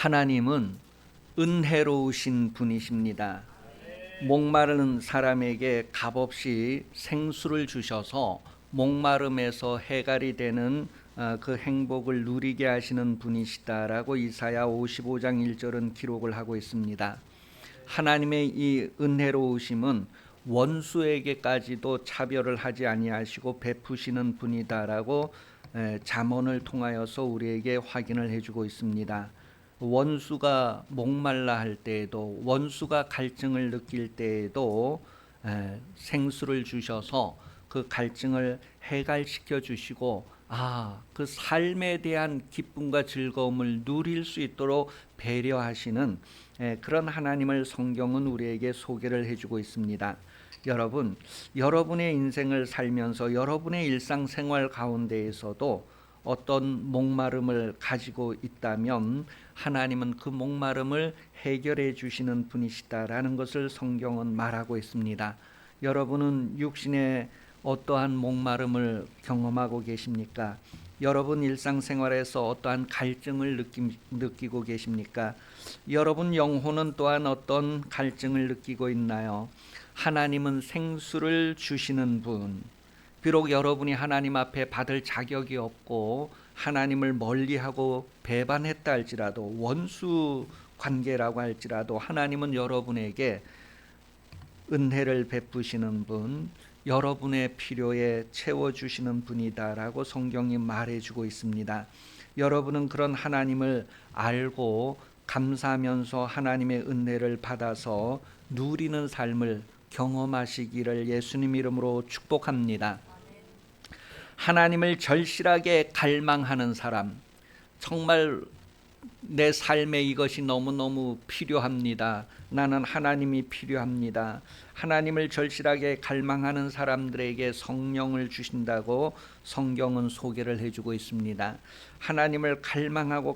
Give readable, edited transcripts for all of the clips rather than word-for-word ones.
하나님은 은혜로우신 분이십니다. 목마른 사람에게 값없이 생수를 주셔서 목마름에서 해갈이 되는 그 행복을 누리게 하시는 분이시다라고 이사야 55장 1절은 기록을 하고 있습니다. 하나님의 이 은혜로우심은 원수에게까지도 차별을 하지 아니하시고 베푸시는 분이다라고 잠언을 통하여서 우리에게 확인을 해주고 있습니다. 원수가 목말라 할 때에도, 원수가 갈증을 느낄 때에도 생수를 주셔서 그 갈증을 해갈시켜 주시고 그 삶에 대한 기쁨과 즐거움을 누릴 수 있도록 배려하시는 그런 하나님을 성경은 우리에게 소개를 해주고 있습니다. 여러분, 여러분의 인생을 살면서 여러분의 일상생활 가운데에서도 어떤 목마름을 가지고 있다면 하나님은 그 목마름을 해결해 주시는 분이시다라는 것을 성경은 말하고 있습니다. 여러분은 육신의 어떠한 목마름을 경험하고 계십니까? 여러분 일상생활에서 어떠한 갈증을 느끼고 계십니까? 여러분 영혼은 또한 어떤 갈증을 느끼고 있나요? 하나님은 생수를 주시는 분, 비록 여러분이 하나님 앞에 받을 자격이 없고 하나님을 멀리하고 배반했다 할지라도, 원수 관계라고 할지라도 하나님은 여러분에게 은혜를 베푸시는 분, 여러분의 필요에 채워주시는 분이다라고 성경이 말해주고 있습니다. 여러분은 그런 하나님을 알고 감사하면서 하나님의 은혜를 받아서 누리는 삶을 경험하시기를 예수님 이름으로 축복합니다. 하나님을 절실하게 갈망하는 사람, 정말 내 삶에 이것이 너무너무 필요합니다. 나는 하나님이 필요합니다. 하나님을 절실하게 갈망하는 사람들에게 성령을 주신다고 성경은 소개를 해주고 있습니다. 하나님을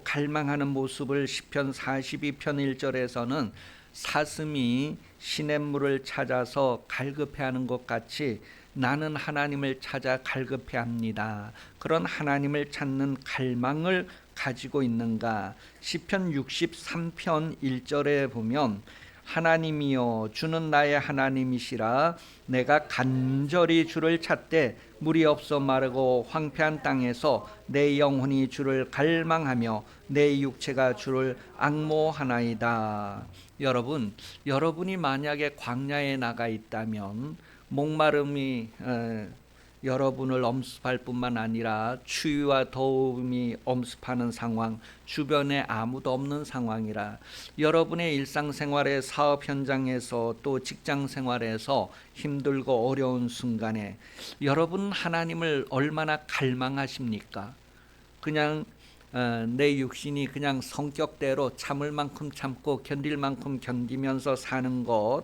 갈망하는 모습을 시편 42편 1절에서는 사슴이 시냇물을 찾아서 갈급해하는 것 같이 나는 하나님을 찾아 갈급해합니다. 그런 하나님을 찾는 갈망을 가지고 있는가? 시편 63편 1절에 보면 하나님이여 주는 나의 하나님이시라 내가 간절히 주를 찾되 물이 없어 마르고 황폐한 땅에서 내 영혼이 주를 갈망하며 내 육체가 주를 앙모하나이다. 여러분, 여러분이 만약에 광야에 나가 있다면 목마름이 여러분을 엄습할 뿐만 아니라 추위와 더움이 엄습하는 상황, 주변에 아무도 없는 상황이라 여러분의 일상생활의 사업 현장에서 또 직장생활에서 힘들고 어려운 순간에 여러분 하나님을 얼마나 갈망하십니까? 그냥 내 육신이 그냥 성격대로 참을 만큼 참고 견딜 만큼 견디면서 사는 것,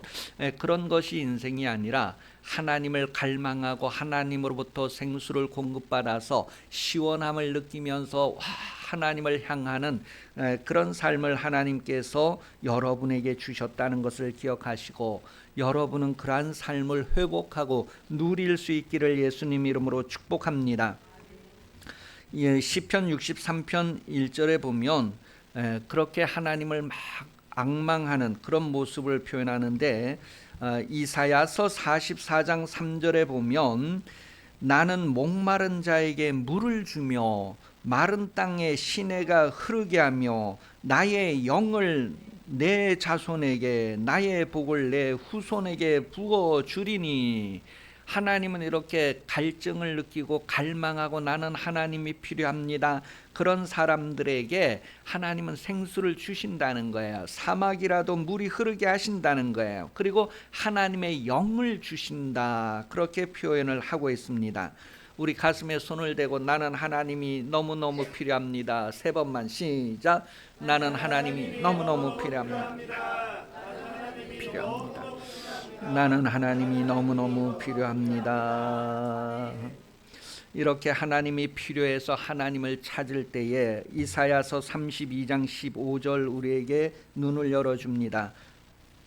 그런 것이 인생이 아니라 하나님을 갈망하고 하나님으로부터 생수를 공급받아서 시원함을 느끼면서 하나님을 향하는 그런 삶을 하나님께서 여러분에게 주셨다는 것을 기억하시고 여러분은 그러한 삶을 회복하고 누릴 수 있기를 예수님 이름으로 축복합니다. 시편 63편 1절에 보면 그렇게 하나님을 막 앙망하는 그런 모습을 표현하는데 이사야서 44장 3절에 보면 나는 목마른 자에게 물을 주며 마른 땅에 시내가 흐르게 하며 나의 영을 내 자손에게 나의 복을 내 후손에게 부어 주리니. 하나님은 이렇게 갈증을 느끼고 갈망하고 나는 하나님이 필요합니다. 그런 사람들에게 하나님은 생수를 주신다는 거예요. 사막이라도 물이 흐르게 하신다는 거예요. 그리고 하나님의 영을 주신다. 그렇게 표현을 하고 있습니다. 우리 가슴에 손을 대고 나는 하나님이 너무너무 필요합니다. 3번만 시작. 나는 하나님이 너무너무 필요합니다. 나는 하나님이 너무너무 필요합니다. 이렇게 하나님이 필요해서 하나님을 찾을 때에 이사야서 32장 15절 우리에게 눈을 열어줍니다.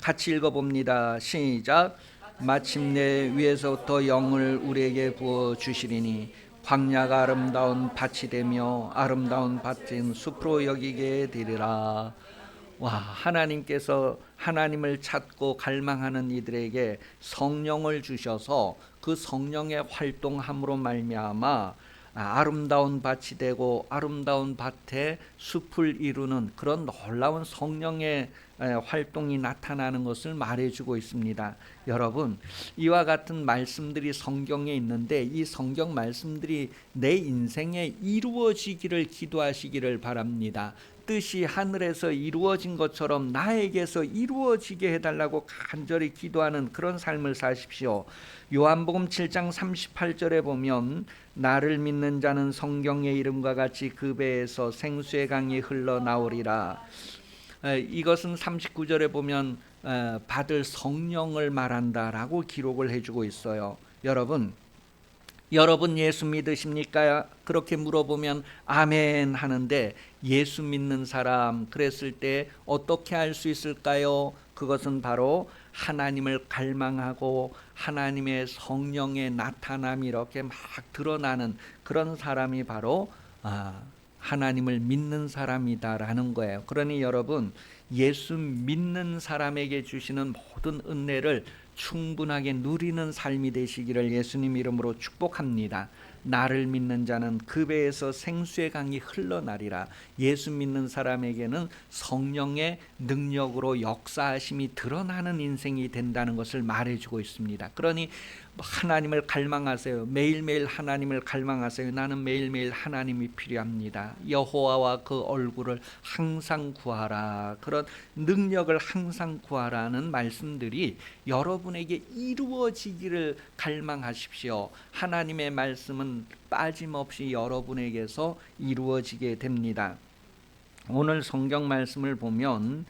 같이 읽어봅니다. 시작. 마침내 위에서부터 영을 우리에게 부어주시리니 광야가 아름다운 밭이 되며 아름다운 밭은 숲으로 여기게 되리라. 와, 하나님께서 하나님을 찾고 갈망하는 이들에게 성령을 주셔서 그 성령의 활동함으로 말미암아 아름다운 밭이 되고 아름다운 밭에 숲을 이루는 그런 놀라운 성령의 활동이 나타나는 것을 말해주고 있습니다. 여러분, 이와 같은 말씀들이 성경에 있는데 이 성경 말씀들이 내 인생에 이루어지기를 기도하시기를 바랍니다. 뜻이 하늘에서 이루어진 것처럼 나에게서 이루어지게 해달라고 간절히 기도하는 그런 삶을 사십시오. 요한복음 7장 38절에 보면 나를 믿는 자는 성경의 이름과 같이 그 배에서 생수의 강이 흘러나오리라. 이것은 39절에 보면 받을 성령을 말한다라고 기록을 해주고 있어요. 여러분 예수 믿으십니까? 그렇게 물어보면 아멘 하는데 예수 믿는 사람 그랬을 때 어떻게 할 수 있을까요? 그것은 바로 하나님을 갈망하고 하나님의 성령의 나타남이 이렇게 막 드러나는 그런 사람이 바로 하나님을 믿는 사람이다라는 거예요. 그러니 여러분, 예수 믿는 사람에게 주시는 모든 은혜를 충분하게 누리는 삶이 되시기를 예수님 이름으로 축복합니다. 나를 믿는 자는 그 배에서 생수의 강이 흘러나리라. 예수 믿는 사람에게는 성령의 능력으로 역사하심이 드러나는 인생이 된다는 것을 말해주고 있습니다. 그러니 하나님을 갈망하세요. 매일매일 하나님을 갈망하세요. 나는 매일매일 하나님이 필요합니다. 여호와와 그 얼굴을 항상 구하라. 그런 능력을 항상 구하라는 말씀들이 여러분에게 이루어지기를 갈망하십시오. 하나님의 말씀은 빠짐없이 여러분에게서 이루어지게 됩니다. 오늘 성경 말씀을 보면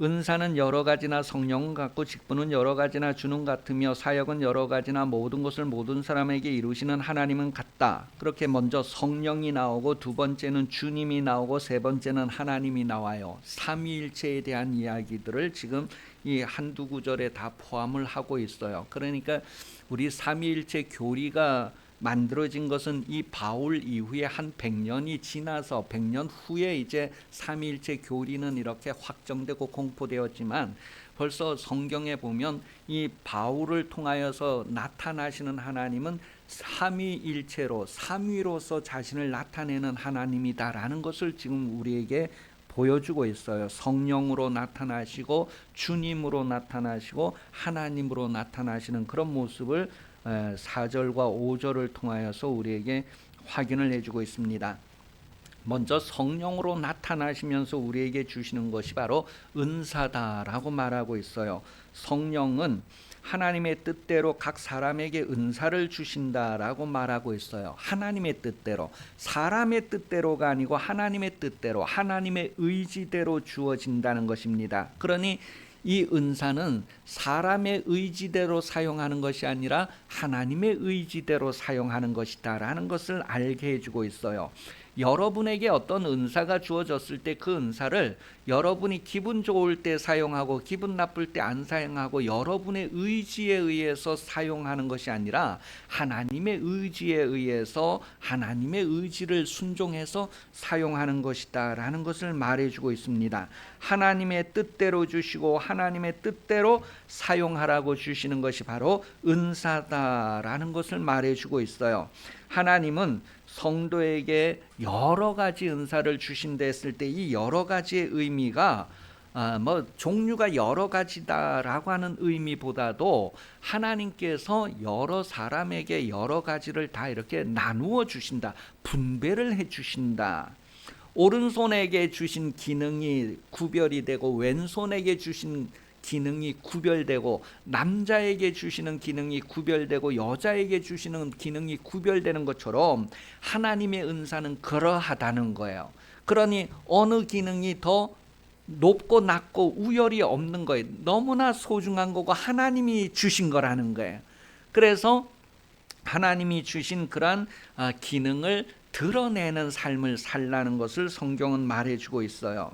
은사는 여러 가지나 성령은 같고 직분은 여러 가지나 주는 같으며 사역은 여러 가지나 모든 것을 모든 사람에게 이루시는 하나님은 같다. 그렇게 먼저 성령이 나오고 두 번째는 주님이 나오고 세 번째는 하나님이 나와요. 삼위일체에 대한 이야기들을 지금 이 한두 구절에 다 포함을 하고 있어요. 그러니까 우리 삼위일체 교리가 만들어진 것은 이 바울 이후에 한 100년이 지나서 100년 후에 이제 삼위일체 교리는 이렇게 확정되고 공포되었지만 벌써 성경에 보면 이 바울을 통하여서 나타나시는 하나님은 삼위일체로 삼위로서 자신을 나타내는 하나님이다라는 것을 지금 우리에게 보여주고 있어요. 성령으로 나타나시고 주님으로 나타나시고 하나님으로 나타나시는 그런 모습을 4절과 5절을 통하여서 우리에게 확인을 해주고 있습니다. 먼저 성령으로 나타나시면서 우리에게 주시는 것이 바로 은사다라고 말하고 있어요. 성령은 하나님의 뜻대로 각 사람에게 은사를 주신다라고 말하고 있어요. 하나님의 뜻대로, 사람의 뜻대로가 아니고 하나님의 뜻대로, 하나님의 의지대로 주어진다는 것입니다. 그러니 이 은사는 사람의 의지대로 사용하는 것이 아니라 하나님의 의지대로 사용하는 것이다 라는 것을 알게 해주고 있어요. 여러분에게 어떤 은사가 주어졌을 때 그 은사를 여러분이 기분 좋을 때 사용하고 기분 나쁠 때 안 사용하고 여러분의 의지에 의해서 사용하는 것이 아니라 하나님의 의지에 의해서 하나님의 의지를 순종해서 사용하는 것이다 라는 것을 말해주고 있습니다. 하나님의 뜻대로 주시고 하나님의 뜻대로 사용하라고 주시는 것이 바로 은사다라는 것을 말해주고 있어요. 하나님은 성도에게 여러 가지 은사를 주신다 했을 때 이 여러 가지의 의미가 종류가 여러 가지다라고 하는 의미보다도 하나님께서 여러 사람에게 여러 가지를 다 이렇게 나누어 주신다, 분배를 해 주신다. 오른손에게 주신 기능이 구별이 되고 왼손에게 주신 기능이 구별되고 남자에게 주시는 기능이 구별되고 여자에게 주시는 기능이 구별되는 것처럼 하나님의 은사는 그러하다는 거예요. 그러니 어느 기능이 더 높고 낮고 우열이 없는 거예요. 너무나 소중한 거고 하나님이 주신 거라는 거예요. 그래서 하나님이 주신 그러한 기능을 드러내는 삶을 살라는 것을 성경은 말해주고 있어요.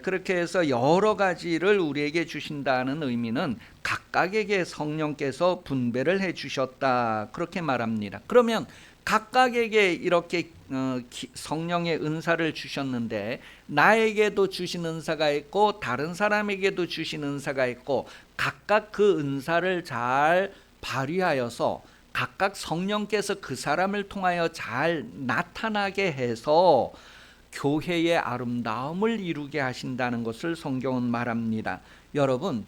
그렇게 해서 여러 가지를 우리에게 주신다는 의미는 각각에게 성령께서 분배를 해 주셨다, 그렇게 말합니다. 그러면 각각에게 이렇게 성령의 은사를 주셨는데, 나에게도 주신 은사가 있고 다른 사람에게도 주신 은사가 있고, 각각 그 은사를 잘 발휘하여서 각각 성령께서 그 사람을 통하여 잘 나타나게 해서 교회의 아름다움을 이루게 하신다는 것을 성경은 말합니다. 여러분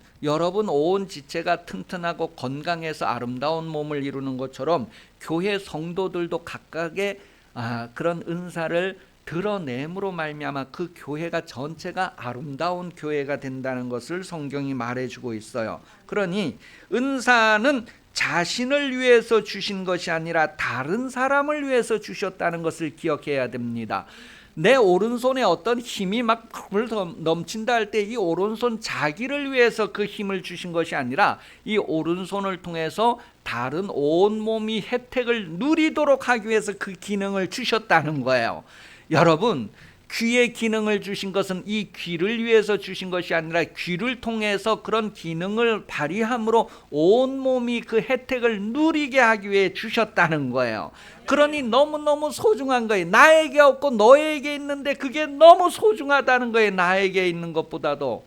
온 지체가 튼튼하고 건강해서 아름다운 몸을 이루는 것처럼 교회 성도들도 각각의 그런 은사를 드러냄으로 말미암아 그 교회가 전체가 아름다운 교회가 된다는 것을 성경이 말해주고 있어요. 그러니 은사는 자신을 위해서 주신 것이 아니라 다른 사람을 위해서 주셨다는 것을 기억해야 됩니다. 내 오른손에 어떤 힘이 막 넘친다 할 때 이 오른손 자기를 위해서 그 힘을 주신 것이 아니라 이 오른손을 통해서 다른 온몸이 혜택을 누리도록 하기 위해서 그 기능을 주셨다는 거예요. 여러분, 귀의 기능을 주신 것은 이 귀를 위해서 주신 것이 아니라 귀를 통해서 그런 기능을 발휘함으로 온몸이 그 혜택을 누리게 하기 위해 주셨다는 거예요. 그러니 너무너무 소중한 거예요. 나에게 없고 너에게 있는데 그게 너무 소중하다는 거예요. 나에게 있는 것보다도.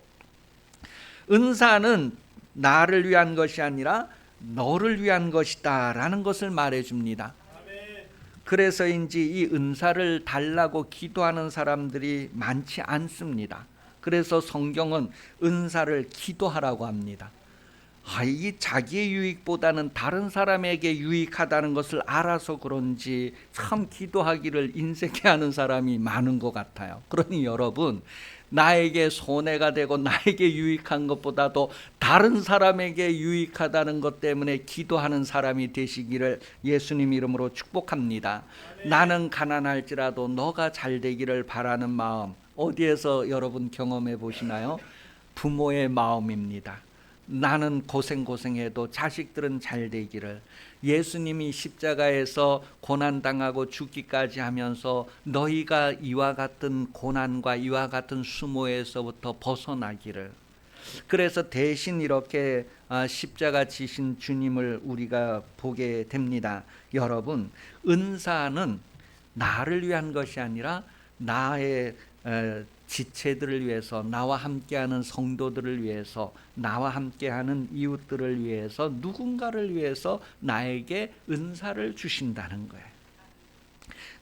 은사는 나를 위한 것이 아니라 너를 위한 것이다 라는 것을 말해줍니다. 그래서인지 이 은사를 달라고 기도하는 사람들이 많지 않습니다. 그래서 성경은 은사를 기도하라고 합니다. 이 자기의 유익보다는 다른 사람에게 유익하다는 것을 알아서 그런지 참 기도하기를 인색해하는 사람이 많은 것 같아요. 그러니 여러분, 나에게 손해가 되고 나에게 유익한 것보다도 다른 사람에게 유익하다는 것 때문에 기도하는 사람이 되시기를 예수님 이름으로 축복합니다. 나는 가난할지라도 너가 잘 되기를 바라는 마음, 어디에서 여러분 경험해 보시나요? 부모의 마음입니다. 나는 고생해도 자식들은 잘 되기를. 예수님이 십자가에서 고난당하고 죽기까지 하면서 너희가 이와 같은 고난과 이와 같은 수모에서부터 벗어나기를. 그래서 대신 이렇게 십자가 지신 주님을 우리가 보게 됩니다. 여러분, 은사는 나를 위한 것이 아니라 나의 지체들을 위해서, 나와 함께하는 성도들을 위해서, 나와 함께하는 이웃들을 위해서, 누군가를 위해서 나에게 은사를 주신다는 거예요.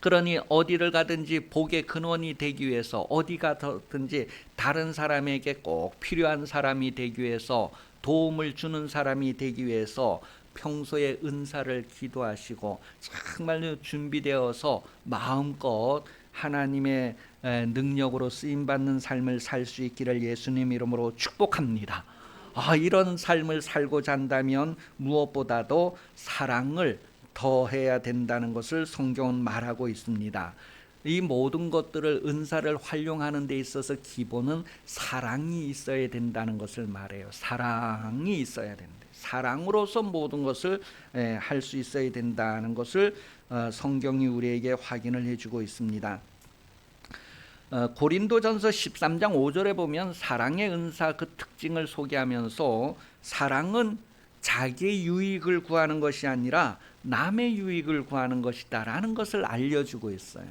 그러니 어디를 가든지 복의 근원이 되기 위해서, 어디 가든지 다른 사람에게 꼭 필요한 사람이 되기 위해서, 도움을 주는 사람이 되기 위해서 평소에 은사를 기도하시고 정말로 준비되어서 마음껏 하나님의 능력으로 쓰임받는 삶을 살 수 있기를 예수님 이름으로 축복합니다. 이런 삶을 살고자 한다면 무엇보다도 사랑을 더해야 된다는 것을 성경은 말하고 있습니다. 이 모든 것들을, 은사를 활용하는 데 있어서 기본은 사랑이 있어야 된다는 것을 말해요. 사랑이 있어야 된다. 사랑으로서 모든 것을 할 수 있어야 된다는 것을 성경이 우리에게 확인을 해주고 있습니다. 고린도전서 13장 5절에 보면 사랑의 은사 그 특징을 소개하면서 사랑은 자기의 유익을 구하는 것이 아니라 남의 유익을 구하는 것이다 라는 것을 알려주고 있어요.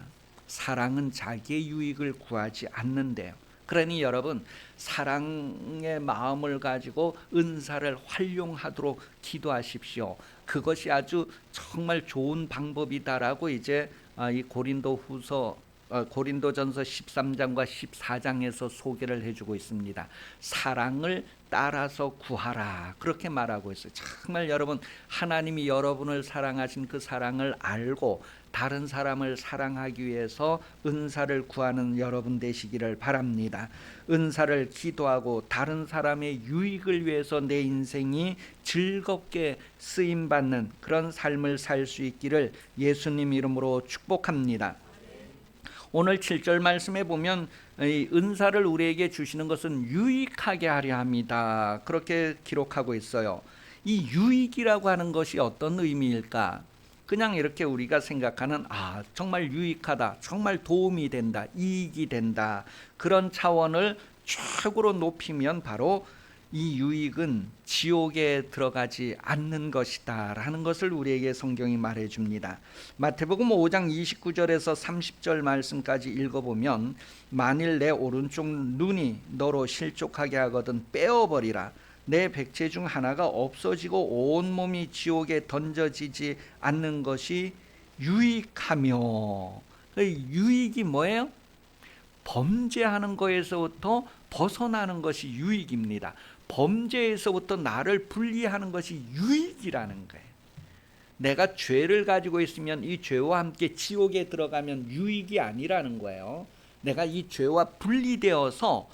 사랑은 자기의 유익을 구하지 않는데요. 그러니 여러분, 사랑의 마음을 가지고 은사를 활용하도록 기도하십시오. 그것이 아주 정말 좋은 방법이다라고 이제 이 고린도전서 13장과 14장에서 소개를 해주고 있습니다. 사랑을 따라서 구하라, 그렇게 말하고 있어요. 정말 여러분, 하나님이 여러분을 사랑하신 그 사랑을 알고 다른 사람을 사랑하기 위해서 은사를 구하는 여러분 되시기를 바랍니다. 은사를 기도하고 다른 사람의 유익을 위해서 내 인생이 즐겁게 쓰임받는 그런 삶을 살 수 있기를 예수님 이름으로 축복합니다. 오늘 7절 말씀에 보면 이 은사를 우리에게 주시는 것은 유익하게 하려 합니다, 그렇게 기록하고 있어요. 이 유익이라고 하는 것이 어떤 의미일까? 그냥 이렇게 우리가 생각하는 정말 유익하다, 정말 도움이 된다, 이익이 된다, 그런 차원을 최고로 높이면 바로 이 유익은 지옥에 들어가지 않는 것이다 라는 것을 우리에게 성경이 말해줍니다. 마태복음 5장 29절에서 30절 말씀까지 읽어보면 만일 내 오른쪽 눈이 너로 실족하게 하거든 빼어버리라. 내 백체 중 하나가 없어지고 온몸이 지옥에 던져지지 않는 것이 유익하며, 유익이 뭐예요? 범죄하는 거에서부터 벗어나는 것이 유익입니다. 범죄에서부터 나를 분리하는 것이 유익이라는 거예요. 내가 죄를 가지고 있으면 이 죄와 함께 지옥에 들어가면 유익이 아니라는 거예요. 내가 이 죄와 분리되어서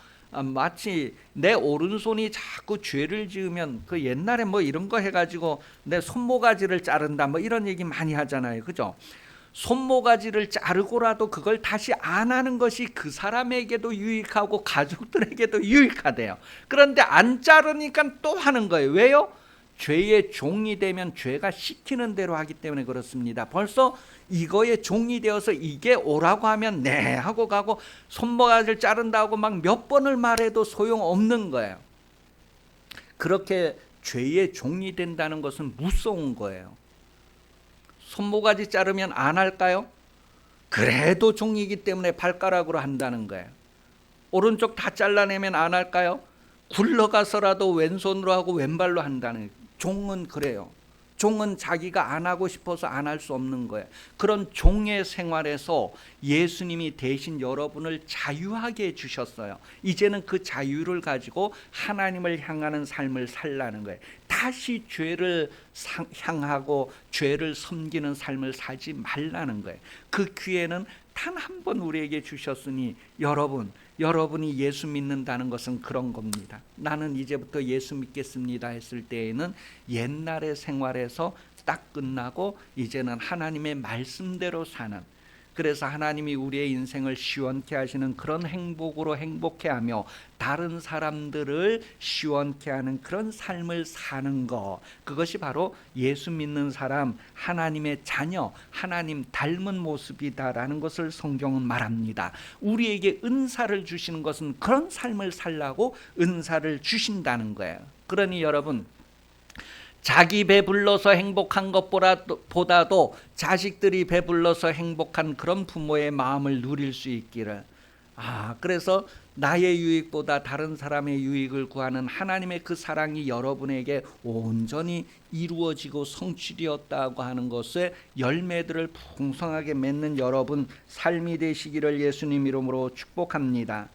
마치 내 오른손이 자꾸 죄를 지으면, 그 옛날에 뭐 이런 거 해가지고 내 손모가지를 자른다 뭐 이런 얘기 많이 하잖아요, 그죠? 손모가지를 자르고라도 그걸 다시 안 하는 것이 그 사람에게도 유익하고 가족들에게도 유익하대요. 그런데 안 자르니까 또 하는 거예요. 왜요? 죄의 종이 되면 죄가 시키는 대로 하기 때문에 그렇습니다. 벌써 이거에 종이 되어서 이게 오라고 하면 네 하고 가고, 손모가지를 자른다고 막 몇 번을 말해도 소용없는 거예요. 그렇게 죄의 종이 된다는 것은 무서운 거예요. 손모가지 자르면 안 할까요? 그래도 종이기 때문에 발가락으로 한다는 거예요. 오른쪽 다 잘라내면 안 할까요? 굴러가서라도 왼손으로 하고 왼발로 한다는 거예요. 종은 그래요. 종은 자기가 안 하고 싶어서 안 할 수 없는 거예요. 그런 종의 생활에서 예수님이 대신 여러분을 자유하게 해주셨어요. 이제는 그 자유를 가지고 하나님을 향하는 삶을 살라는 거예요. 다시 죄를 향하고 죄를 섬기는 삶을 살지 말라는 거예요. 그 기회는 단 한 번 우리에게 주셨으니 여러분이 예수 믿는다는 것은 그런 겁니다. 나는 이제부터 예수 믿겠습니다 했을 때에는 옛날의 생활에서 딱 끝나고 이제는 하나님의 말씀대로 사는, 그래서 하나님이 우리의 인생을 시원케 하시는 그런 행복으로 행복해하며 다른 사람들을 시원케 하는 그런 삶을 사는 것, 그것이 바로 예수 믿는 사람, 하나님의 자녀, 하나님 닮은 모습이다라는 것을 성경은 말합니다. 우리에게 은사를 주시는 것은 그런 삶을 살라고 은사를 주신다는 거예요. 그러니 여러분, 자기 배불러서 행복한 것보다도 자식들이 배불러서 행복한 그런 부모의 마음을 누릴 수 있기를, 그래서 나의 유익보다 다른 사람의 유익을 구하는 하나님의 그 사랑이 여러분에게 온전히 이루어지고 성취되었다고 하는 것의 열매들을 풍성하게 맺는 여러분 삶이 되시기를 예수님 이름으로 축복합니다.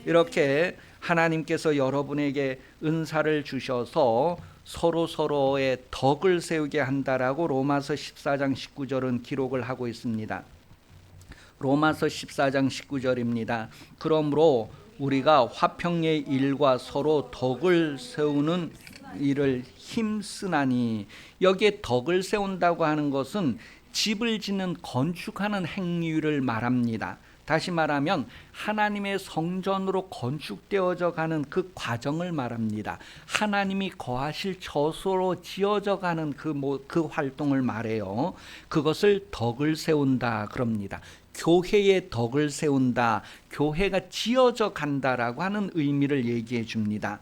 이렇게 하나님께서 여러분에게 은사를 주셔서 서로의 덕을 세우게 한다라고 로마서 14장 19절은 기록을 하고 있습니다. 로마서 14장 19절입니다. 그러므로 우리가 화평의 일과 서로 덕을 세우는 일을 힘쓰나니, 여기에 덕을 세운다고 하는 것은 집을 짓는 건축하는 행위를 말합니다. 다시 말하면 하나님의 성전으로 건축되어져 가는 그 과정을 말합니다. 하나님이 거하실 저소로 지어져 가는 그 활동을 말해요. 그것을 덕을 세운다 그럽니다. 교회의 덕을 세운다, 교회가 지어져 간다라고 하는 의미를 얘기해 줍니다.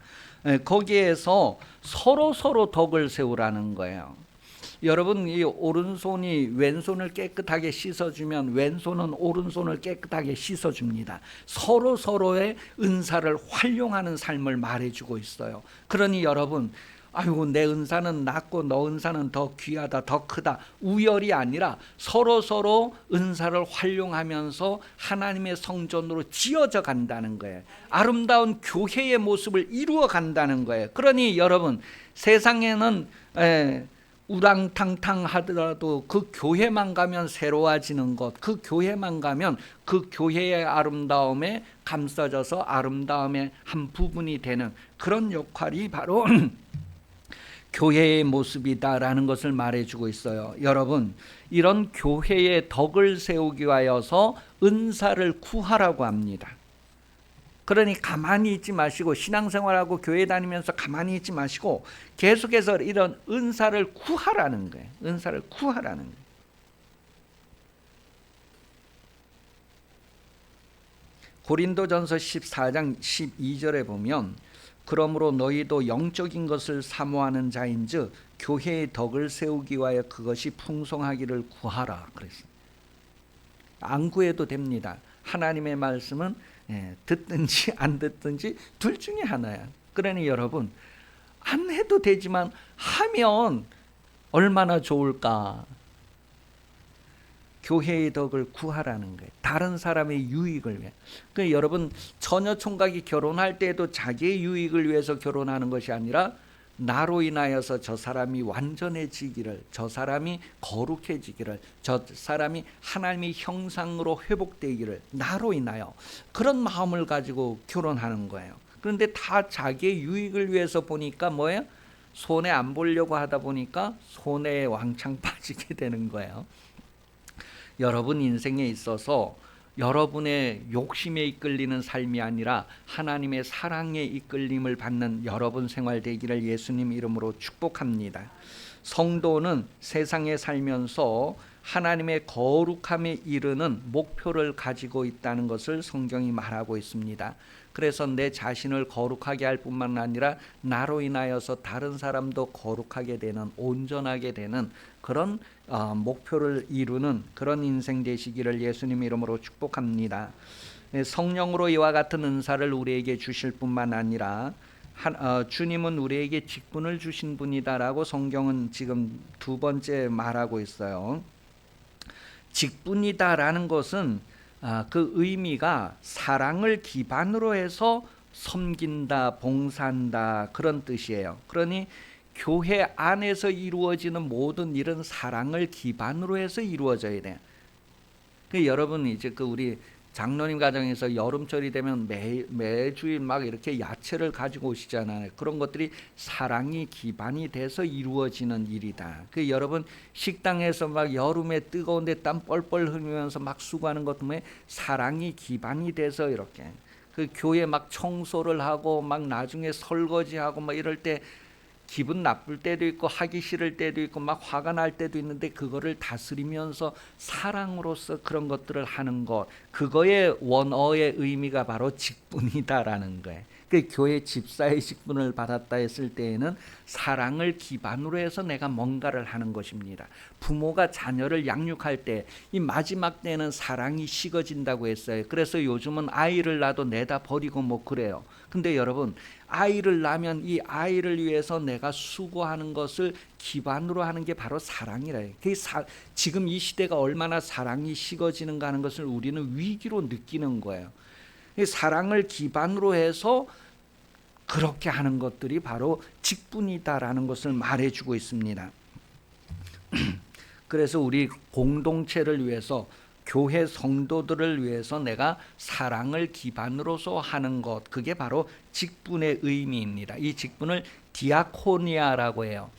거기에서 서로 덕을 세우라는 거예요. 여러분, 이 오른손이 왼손을 깨끗하게 씻어주면 왼손은 오른손을 깨끗하게 씻어줍니다. 서로의 은사를 활용하는 삶을 말해주고 있어요. 그러니 여러분, 아이고 내 은사는 낫고 너 은사는 더 귀하다, 더 크다, 우열이 아니라 서로 은사를 활용하면서 하나님의 성전으로 지어져 간다는 거예요. 아름다운 교회의 모습을 이루어 간다는 거예요. 그러니 여러분, 세상에는 우랑탕탕 하더라도 그 교회만 가면 새로워지는 것, 그 교회만 가면 그 교회의 아름다움에 감싸져서 아름다움의 한 부분이 되는 그런 역할이 바로 교회의 모습이다라는 것을 말해주고 있어요. 여러분, 이런 교회의 덕을 세우기 위하여서 은사를 구하라고 합니다. 그러니 가만히 있지 마시고, 신앙생활하고 교회 다니면서 가만히 있지 마시고 계속해서 이런 은사를 구하라는 거예요. 은사를 구하라는 거예요. 고린도전서 14장 12절에 보면 그러므로 너희도 영적인 것을 사모하는 자인즉 교회의 덕을 세우기 위하여 그것이 풍성하기를 구하라 그랬어요. 안 구해도 됩니다. 하나님의 말씀은 듣든지 안 듣든지 둘 중에 하나야. 그러니 여러분, 안 해도 되지만 하면 얼마나 좋을까. 교회의 덕을 구하라는 거예요. 다른 사람의 유익을 위해. 그러니까 여러분, 처녀 총각이 결혼할 때도 자기의 유익을 위해서 결혼하는 것이 아니라 나로 인하여서 저 사람이 완전해지기를, 저 사람이 거룩해지기를, 저 사람이 하나님의 형상으로 회복되기를 나로 인하여, 그런 마음을 가지고 결혼하는 거예요. 그런데 다 자기의 유익을 위해서 보니까 뭐예요? 손해 안 보려고 하다 보니까 손해에 왕창 빠지게 되는 거예요. 여러분 인생에 있어서 여러분의 욕심에 이끌리는 삶이 아니라 하나님의 사랑에 이끌림을 받는 여러분 생활 되기를 예수님 이름으로 축복합니다. 성도는 세상에 살면서 하나님의 거룩함에 이르는 목표를 가지고 있다는 것을 성경이 말하고 있습니다. 그래서 내 자신을 거룩하게 할 뿐만 아니라 나로 인하여서 다른 사람도 거룩하게 되는, 온전하게 되는 그런 목표를 이루는 그런 인생 되시기를 예수님 이름으로 축복합니다. 성령으로 이와 같은 은사를 우리에게 주실 뿐만 아니라 주님은 우리에게 직분을 주신 분이다라고 성경은 지금 두 번째 말하고 있어요. 직분이다라는 것은 그 의미가 사랑을 기반으로 해서 섬긴다, 봉사한다 그런 뜻이에요. 그러니 교회 안에서 이루어지는 모든 일은 사랑을 기반으로 해서 이루어져야 돼요. 여러분 이제 우리 장로님 가정에서 여름철이 되면 매주일 막 이렇게 야채를 가지고 오시잖아요. 그런 것들이 사랑이 기반이 돼서 이루어지는 일이다. 여러분 식당에서 막 여름에 뜨거운데 땀 뻘뻘 흘리면서 막 수고하는 것 때문에 사랑이 기반이 돼서 이렇게 교회 막 청소를 하고 막 나중에 설거지하고 막 이럴 때 기분 나쁠 때도 있고 하기 싫을 때도 있고 막 화가 날 때도 있는데 그거를 다스리면서 사랑으로서 그런 것들을 하는 것, 그거의 원어의 의미가 바로 직분이다라는 거예요. 교회 집사의 직분을 받았다 했을 때에는 사랑을 기반으로 해서 내가 뭔가를 하는 것입니다. 부모가 자녀를 양육할 때 이 마지막 때는 사랑이 식어진다고 했어요. 그래서 요즘은 아이를 낳아도 내다 버리고 뭐 그래요. 근데 여러분 아이를 낳으면 이 아이를 위해서 내가 수고하는 것을 기반으로 하는 게 바로 사랑이래요. 지금 이 시대가 얼마나 사랑이 식어지는가 하는 것을 우리는 위기로 느끼는 거예요. 사랑을 기반으로 해서 그렇게 하는 것들이 바로 직분이다라는 것을 말해주고 있습니다. 그래서 우리 공동체를 위해서, 교회 성도들을 위해서 내가 사랑을 기반으로서 하는 것, 그게 바로 직분의 의미입니다. 이 직분을 디아코니아라고 해요.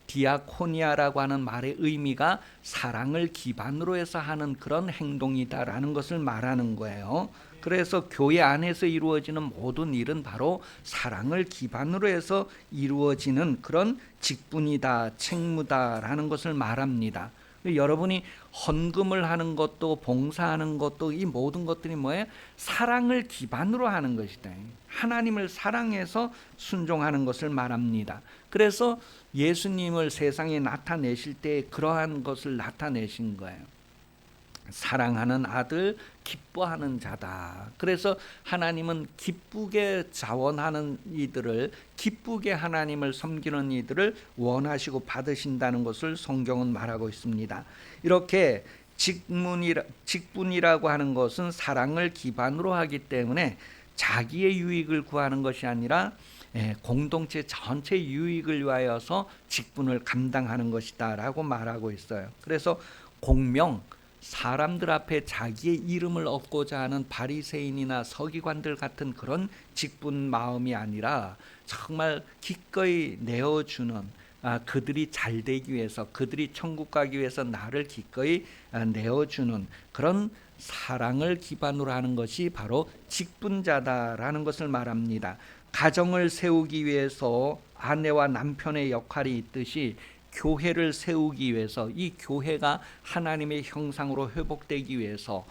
디아코니아라고 하는 말의 의미가 사랑을 기반으로 해서 하는 그런 행동이다라는 것을 말하는 거예요. 그래서 교회 안에서 이루어지는 모든 일은 바로 사랑을 기반으로 해서 이루어지는 그런 직분이다, 책무다라는 것을 말합니다. 여러분이 헌금을 하는 것도 봉사하는 것도 이 모든 것들이 뭐예요? 사랑을 기반으로 하는 것이다. 하나님을 사랑해서 순종하는 것을 말합니다. 그래서 예수님을 세상에 나타내실 때 그러한 것을 나타내신 거예요. 사랑하는 아들, 기뻐하는 자다. 그래서 하나님은 기쁘게 자원하는 이들을, 기쁘게 하나님을 섬기는 이들을 원하시고 받으신다는 것을 성경은 말하고 있습니다. 이렇게 직분이라고 하는 것은 사랑을 기반으로 하기 때문에 자기의 유익을 구하는 것이 아니라 공동체 전체 유익을 위하여서 직분을 감당하는 것이다 라고 말하고 있어요. 그래서 공명, 사람들 앞에 자기의 이름을 얻고자 하는 바리새인이나 서기관들 같은 그런 직분 마음이 아니라 정말 기꺼이 내어주는, 그들이 잘 되기 위해서, 그들이 천국 가기 위해서 나를 기꺼이 내어주는 그런 사랑을 기반으로 하는 것이 바로 직분자다라는 것을 말합니다. 가정을 세우기 위해서 아내와 남편의 역할이 있듯이 교회를 세우기 위해서, 이 교회가 하나님의 형상으로 회복되기 위해서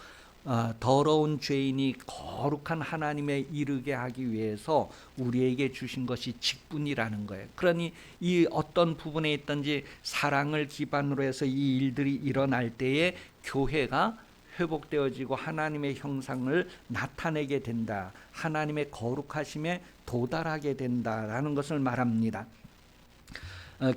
더러운 죄인이 거룩한 하나님에 이르게 하기 위해서 우리에게 주신 것이 직분이라는 거예요. 그러니 이 어떤 부분에 있든지 사랑을 기반으로 해서 이 일들이 일어날 때에 교회가 회복되어지고 하나님의 형상을 나타내게 된다. 하나님의 거룩하심에 도달하게 된다라는 것을 말합니다.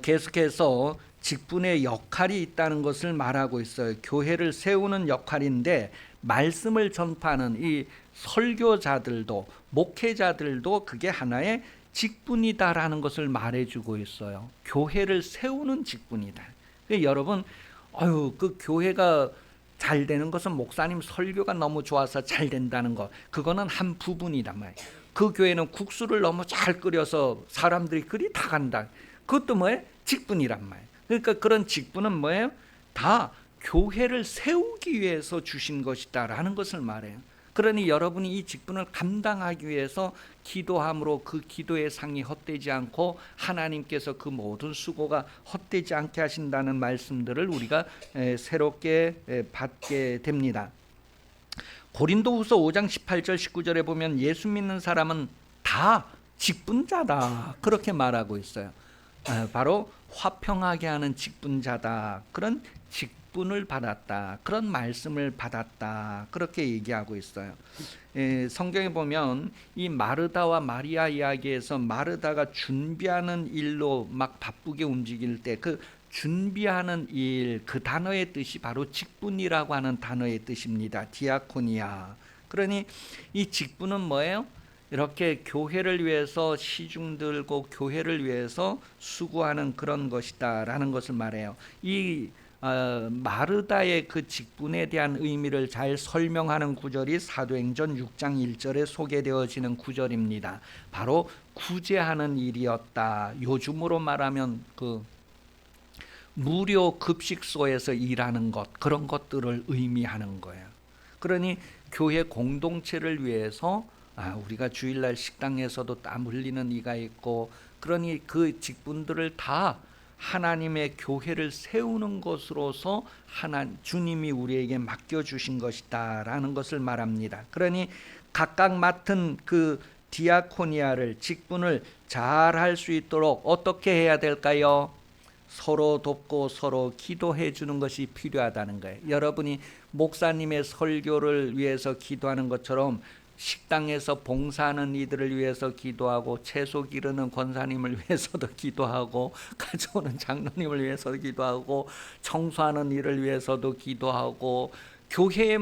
계속해서 직분의 역할이 있다는 것을 말하고 있어요. 교회를 세우는 역할인데 말씀을 전파하는 이 설교자들도 목회자들도 그게 하나의 직분이다라는 것을 말해주고 있어요. 교회를 세우는 직분이다. 여러분, 그 교회가 잘 되는 것은 목사님 설교가 너무 좋아서 잘 된다는 것, 그거는 한 부분이란 말이에요. 그 교회는 국수를 너무 잘 끓여서 사람들이 그리 다 간다. 그것도 뭐예요? 직분이란 말이에요. 그러니까 그런 직분은 뭐예요? 다 교회를 세우기 위해서 주신 것이다라는 것을 말해요. 그러니 여러분이 이 직분을 감당하기 위해서 기도함으로 그 기도의 상이 헛되지 않고 하나님께서 그 모든 수고가 헛되지 않게 하신다는 말씀들을 우리가 새롭게 받게 됩니다. 고린도후서 5장 18절 19절에 보면 예수 믿는 사람은 다 직분자다 그렇게 말하고 있어요. 바로 화평하게 하는 직분자다. 그런 직분을 받았다. 그런 말씀을 받았다. 그렇게 얘기하고 있어요. 성경에 보면 이 마르다와 마리아 이야기에서 마르다가 준비하는 일로 막 바쁘게 움직일 때 그 준비하는 일, 그 단어의 뜻이 바로 직분이라고 하는 단어의 뜻입니다. 디아코니아. 그러니 이 직분은 뭐예요? 이렇게 교회를 위해서 시중 들고 교회를 위해서 수고하는 그런 것이다 라는 것을 말해요. 이 마르다의 그 직분에 대한 의미를 잘 설명하는 구절이 사도행전 6장 1절에 소개되어지는 구절입니다. 바로 구제하는 일이었다. 요즘으로 말하면 그 무료 급식소에서 일하는 것, 그런 것들을 의미하는 거예요. 그러니 교회 공동체를 위해서 우리가 주일날 식당에서도 땀 흘리는 이가 있고, 그러니 그 직분들을 다 하나님의 교회를 세우는 것으로서 주님이 우리에게 맡겨주신 것이다 라는 것을 말합니다. 그러니 각각 맡은 그 디아코니아를, 직분을 잘 할 수 있도록 어떻게 해야 될까요? 서로 돕고 서로 기도해 주는 것이 필요하다는 거예요. 여러분이 목사님의 설교를 위해서 기도하는 것처럼 식당에서 봉사하는 이들을 위해서 기도하고 채소 기르는 권사님을 위해서도 기도하고 가져오는 장로님을 위해서도 기도하고 청소하는 일을 위해서도 기도하고 교회의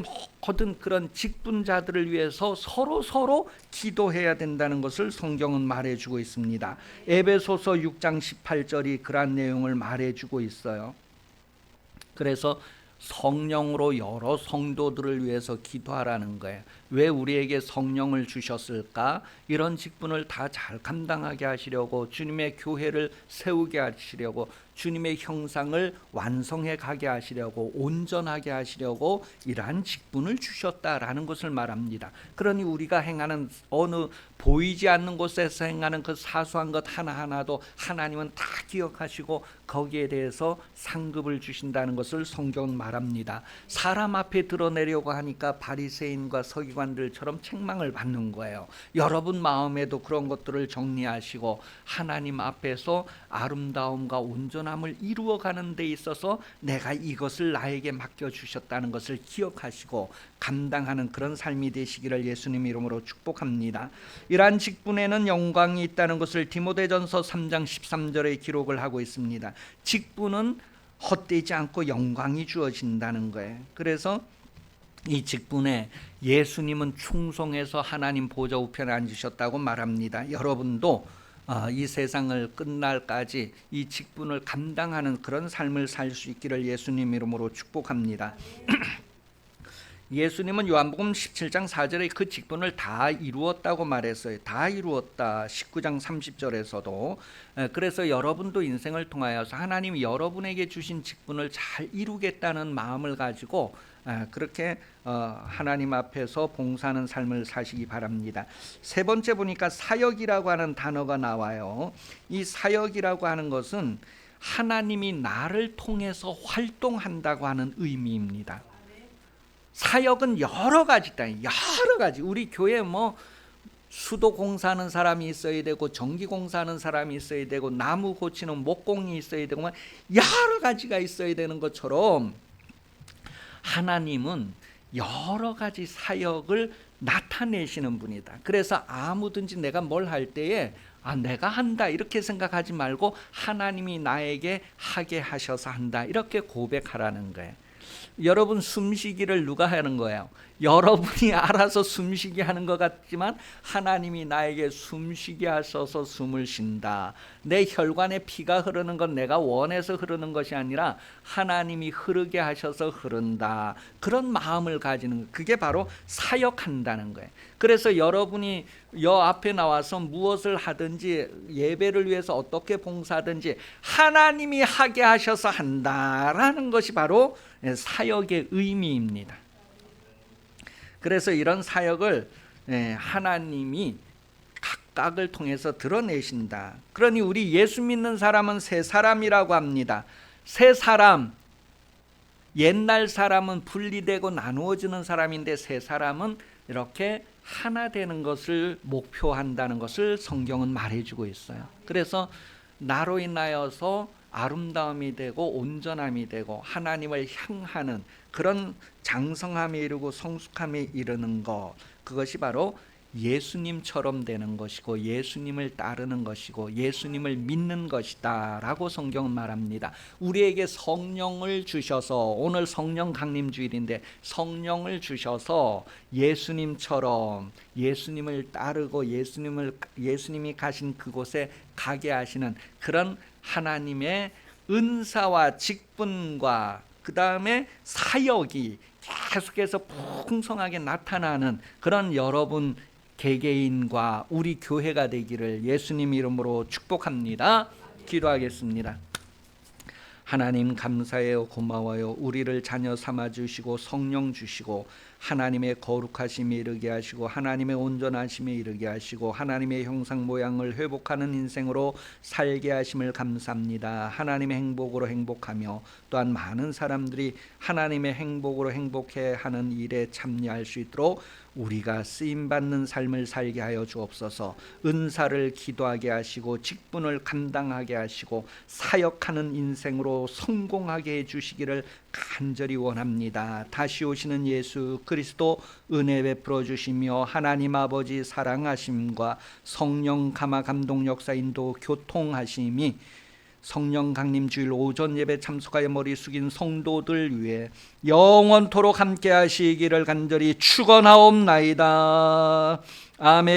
모든 그런 직분자들을 위해서 서로 기도해야 된다는 것을 성경은 말해주고 있습니다. 에베소서 6장 18절이 그런 내용을 말해주고 있어요. 그래서 성령으로 여러 성도들을 위해서 기도하라는 거예요. 왜 우리에게 성령을 주셨을까? 이런 직분을 다 잘 감당하게 하시려고, 주님의 교회를 세우게 하시려고, 주님의 형상을 완성해 가게 하시려고, 온전하게 하시려고 이러한 직분을 주셨다라는 것을 말합니다. 그러니 우리가 행하는 어느 보이지 않는 곳에서 행하는 그 사소한 것 하나하나도 하나님은 다 기억하시고 거기에 대해서 상급을 주신다는 것을 성경은 말합니다. 사람 앞에 드러내려고 하니까 바리새인과 서기관들처럼 책망을 받는 거예요. 여러분 마음에도 그런 것들을 정리하시고 하나님 앞에서 아름다움과 온전함을 이루어가는 데 있어서 내가 이것을 나에게 맡겨주셨다는 것을 기억하시고 감당하는 그런 삶이 되시기를 예수님 이름으로 축복합니다. 이러한 직분에는 영광이 있다는 것을 디모데전서 3장 13절에 기록을 하고 있습니다. 직분은 헛되지 않고 영광이 주어진다는 거예요. 그래서 이 직분에 예수님은 충성해서 하나님 보좌 우편에 앉으셨다고 말합니다. 여러분도 이 세상을 끝날까지 이 직분을 감당하는 그런 삶을 살 수 있기를 예수님 이름으로 축복합니다. 예수님은 요한복음 17장 4절에 그 직분을 다 이루었다고 말했어요. 다 이루었다. 19장 30절에서도. 그래서 여러분도 인생을 통하여서 하나님이 여러분에게 주신 직분을 잘 이루겠다는 마음을 가지고 그렇게 하나님 앞에서 봉사하는 삶을 사시기 바랍니다. 세 번째 보니까 사역이라고 하는 단어가 나와요. 이 사역이라고 하는 것은 하나님이 나를 통해서 활동한다고 하는 의미입니다. 사역은 여러 가지 있다. 여러 가지. 우리 교회 뭐 수도 공사하는 사람이 있어야 되고, 전기 공사하는 사람이 있어야 되고, 나무 고치는 목공이 있어야 되고, 여러 가지가 있어야 되는 것처럼 하나님은 여러 가지 사역을 나타내시는 분이다. 그래서 아무든지 내가 뭘 할 때에 내가 한다 이렇게 생각하지 말고 하나님이 나에게 하게 하셔서 한다 이렇게 고백하라는 거예요. 여러분 숨쉬기를 누가 하는 거예요? 여러분이 알아서 숨쉬게 하는 것 같지만 하나님이 나에게 숨쉬게 하셔서 숨을 쉰다. 내 혈관에 피가 흐르는 건 내가 원해서 흐르는 것이 아니라 하나님이 흐르게 하셔서 흐른다. 그런 마음을 가지는 거. 그게 바로 사역한다는 거예요. 그래서 여러분이 여 앞에 나와서 무엇을 하든지 예배를 위해서 어떻게 봉사하든지 하나님이 하게 하셔서 한다라는 것이 바로 사역의 의미입니다. 그래서 이런 사역을 하나님이 각각을 통해서 드러내신다. 그러니 우리 예수 믿는 사람은 새 사람이라고 합니다. 새 사람, 옛날 사람은 분리되고 나누어지는 사람인데 새 사람은 이렇게 하나 되는 것을 목표한다는 것을 성경은 말해주고 있어요. 그래서 나로 인하여서 아름다움이 되고 온전함이 되고 하나님을 향하는 그런 장성함에 이르고 성숙함에 이르는 것, 그것이 바로 예수님처럼 되는 것이고 예수님을 따르는 것이고 예수님을 믿는 것이다 라고 성경은 말합니다. 우리에게 성령을 주셔서, 오늘 성령 강림주일인데 성령을 주셔서 예수님처럼 예수님을 따르고 예수님이 가신 그곳에 가게 하시는 그런 하나님의 은사와 직분과 그 다음에 사역이 계속해서 풍성하게 나타나는 그런 여러분 개개인과 우리 교회가 되기를 예수님 이름으로 축복합니다. 기도하겠습니다. 하나님 감사해요. 고마워요. 우리를 자녀 삼아주시고 성령 주시고 하나님의 거룩하심에 이르게 하시고 하나님의 온전하심에 이르게 하시고 하나님의 형상 모양을 회복하는 인생으로 살게 하심을 감사합니다. 하나님의 행복으로 행복하며 또한 많은 사람들이 하나님의 행복으로 행복해하는 일에 참여할 수 있도록 우리가 쓰임받는 삶을 살게 하여 주옵소서. 은사를 기도하게 하시고 직분을 감당하게 하시고 사역하는 인생으로 성공하게 해주시기를 간절히 원합니다. 다시 오시는 예수 그리스도 은혜 베풀어 주시며 하나님 아버지 사랑하심과 성령 감화 감동 역사 인도 교통하심이 성령 강림 주일 오전 예배 참석하여 머리 숙인 성도들 위해 영원토록 함께 하시기를 간절히 축원하옵나이다. 아멘.